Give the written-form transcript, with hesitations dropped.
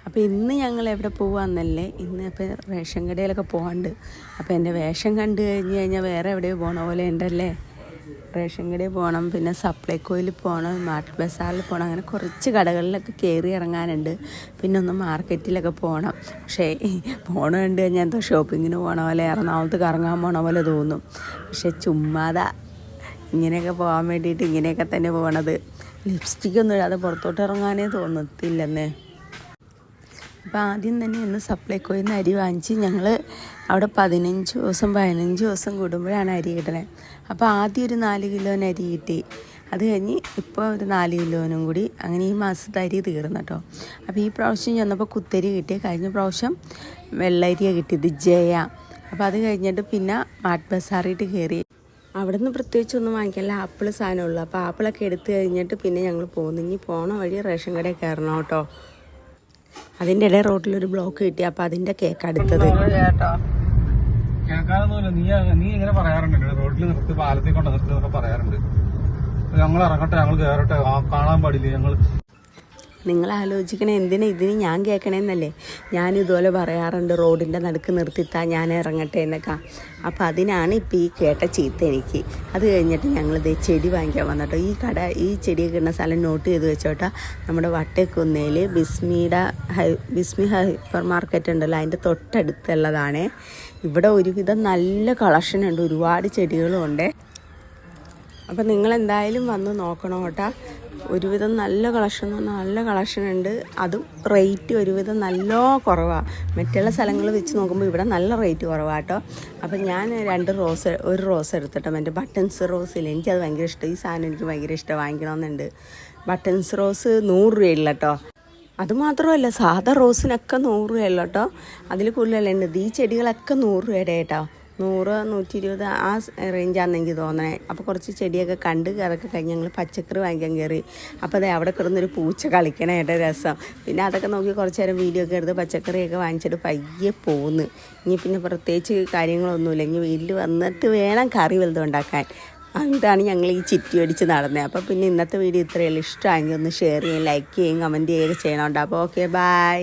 അപ്പോൾ ഇന്ന് ഞങ്ങൾ എവിടെ പോവാന്നല്ലേ, ഇന്ന് ഇപ്പോൾ റേഷൻ കടയിലൊക്കെ പോകാണ്ട്. അപ്പോൾ എൻ്റെ വേഷം കണ്ടു കഴിഞ്ഞാൽ വേറെ എവിടെയോ പോകണ പോലെ ഉണ്ടല്ലേ. റേഷൻ കടയിൽ പോകണം, പിന്നെ സപ്ലൈകോയിൽ പോകണം, മാർക്കറ്റ് ബസാറിൽ പോകണം, അങ്ങനെ കുറച്ച് കടകളിലൊക്കെ കയറി ഇറങ്ങാനുണ്ട്. പിന്നെ ഒന്ന് മാർക്കറ്റിലൊക്കെ പോകണം. പക്ഷേ പോകണ കണ്ട് കഴിഞ്ഞാൽ എന്തോ ഷോപ്പിങ്ങിന് പോകണ പോലെ, എറണാകുളത്ത് കറങ്ങാൻ പോകണ പോലെ തോന്നും. പക്ഷേ ചുമ്മാതാ ഇങ്ങനെയൊക്കെ പോകാൻ വേണ്ടിയിട്ട് ഇങ്ങനെയൊക്കെ തന്നെ പോകണത്. ലിപ്സ്റ്റിക്കൊന്നും ഇടാതെ പുറത്തോട്ട് ഇറങ്ങാനേ തോന്നത്തില്ലെന്നേ. അപ്പോൾ ആദ്യം തന്നെ ഇന്ന് സപ്ലൈകോയിൽ നിന്ന് അരി വാങ്ങിച്ച് ഞങ്ങൾ അവിടെ 15 ദിവസം കൂടുമ്പോഴാണ് അരി കിട്ടണത്. അപ്പോൾ ആദ്യം ഒരു 4 കിലോന് അരി കിട്ടി. അത് കഴിഞ്ഞ് ഇപ്പോൾ ഒരു 4 കിലോനും കൂടി, അങ്ങനെ ഈ മാസത്തെ അരി തീർന്നു കേട്ടോ. അപ്പോൾ ഈ പ്രാവശ്യം ചെന്നപ്പോൾ കുത്തരി കിട്ടി. കഴിഞ്ഞ പ്രാവശ്യം വെള്ളരിയാണ് കിട്ടിയത്, ജയ. അപ്പോൾ അത് കഴിഞ്ഞിട്ട് പിന്നെ മാർക്കറ്റ് ബസാറിയിട്ട് കയറി. അവിടെ നിന്ന് പ്രത്യേകിച്ചൊന്നും വാങ്ങിക്കാനില്ല, ആപ്പിൾ സാധനമുള്ളൂ. അപ്പോൾ ആപ്പിളൊക്കെ എടുത്തു കഴിഞ്ഞിട്ട് പിന്നെ ഞങ്ങൾ പോകുന്നു. ഇനി പോണ വഴി റേഷൻ കടയിൽ കയറണം കേട്ടോ. അതിൻ്റെ ഇടയിൽ റോട്ടിലൊരു ബ്ലോക്ക് കിട്ടി. അപ്പോൾ അതിൻ്റെ കേക്ക് അടുത്തത് കേൾക്കാനൊന്നുമില്ല. നീ ഇങ്ങനെ പറയാറുണ്ട്, റോഡിൽ നിർത്തി പാലത്തിൽ കൊണ്ട് നിർത്തി പറയാറുണ്ട്. ഞങ്ങൾ ഇറങ്ങട്ടെ, ഞങ്ങൾ കയറട്ടെ, കാണാൻ പാടില്ല ഞങ്ങൾ. നിങ്ങൾ ആലോചിക്കണേ എന്തിനാ ഇതിന് ഞാൻ കേൾക്കണേന്നല്ലേ. ഞാൻ ഇതുപോലെ പറയാറുണ്ട്, റോഡിൻ്റെ നടുക്ക് നിർത്തിത്താ ഞാൻ ഇറങ്ങട്ടെ എന്നൊക്കെ. അപ്പോൾ അതിനാണ് ഇപ്പോൾ ഈ കേട്ട ചീത്ത എനിക്ക്. അത് കഴിഞ്ഞിട്ട് ഞങ്ങളിത് ചെടി വാങ്ങിക്കാൻ വന്നിട്ടോ. ഈ ചെടിയൊക്കെ ഇടുന്ന സ്ഥലം നോട്ട് ചെയ്ത് വെച്ചോട്ടാ. നമ്മുടെ വട്ടേക്കുന്നേൽ ബിസ്മി ഹൈപ്പർ മാർക്കറ്റ് ഉണ്ടല്ലോ, അതിൻ്റെ തൊട്ടടുത്തുള്ളതാണ്. ഇവിടെ ഒരുവിധം നല്ല കളക്ഷൻ ഉണ്ട്, ഒരുപാട് ചെടികളും ഉണ്ട്. അപ്പം നിങ്ങളെന്തായാലും വന്ന് നോക്കണം കേട്ടോ. ഒരുവിധം നല്ല കളക്ഷൻ ഉണ്ട്. അതും റേറ്റ് ഒരുവിധം നല്ല കുറവാണ്. മറ്റുള്ള സ്ഥലങ്ങൾ വെച്ച് നോക്കുമ്പോൾ ഇവിടെ നല്ല റേറ്റ് കുറവാണ് കേട്ടോ. അപ്പം ഞാൻ ഒരു റോസ് എടുത്തിട്ടോ. എൻ്റെ ബട്ടൺസ് റോസില്ല, എനിക്കത് ഭയങ്കര ഇഷ്ടം. ഈ സാധനം എനിക്ക് ഭയങ്കര ഇഷ്ടം, വാങ്ങിക്കണമെന്നുണ്ട്. ബട്ടൺസ് റോസ് 100 രൂപയില്ല കേട്ടോ. അതുമാത്രമല്ല, സാധാ റോസിനൊക്കെ 100 രൂപയല്ല കേട്ടോ, അതിൽ കൂടുതലല്ല ഉണ്ട്. ഈ ചെടികളൊക്കെ 100 രൂപയുടെ കേട്ടോ. 100, 120 ആ റേഞ്ചാണെന്ന് എനിക്ക് തോന്നണേ. അപ്പോൾ കുറച്ച് ചെടിയൊക്കെ കണ്ട് കയറൊക്കെ കഴിഞ്ഞ് ഞങ്ങൾ പച്ചക്കറി വാങ്ങിക്കാൻ കയറി. അപ്പോൾ അതെ അവിടെ കിടന്നൊരു പൂച്ച കളിക്കണേട്ട രസം. പിന്നെ അതൊക്കെ നോക്കി കുറച്ച് നേരം വീഡിയോ ഒക്കെ എടുത്ത് പച്ചക്കറിയൊക്കെ വാങ്ങിച്ചിട്ട് പയ്യെ പോന്ന്. ഇനി പിന്നെ പ്രത്യേകിച്ച് കാര്യങ്ങളൊന്നുമില്ല. ഇനി വീട്ടിൽ വന്നിട്ട് വേണം കറി വലുതും ഉണ്ടാക്കാൻ. അതാണ് ഞങ്ങൾ ഈ ചിറ്റി അടിച്ച് നടന്നത്. അപ്പോൾ പിന്നെ ഇന്നത്തെ വീഡിയോ ഇത്രയേ ഉള്ളൂ. ഇഷ്ടമായെങ്കിൽ ഒന്ന് ഷെയർ ചെയ്യുകയും ലൈക്ക് ചെയ്യുകയും കമൻറ്റ് ചെയ്യുകയൊക്കെ ചെയ്യണമുണ്ട്. അപ്പോൾ ഓക്കെ, ബൈ.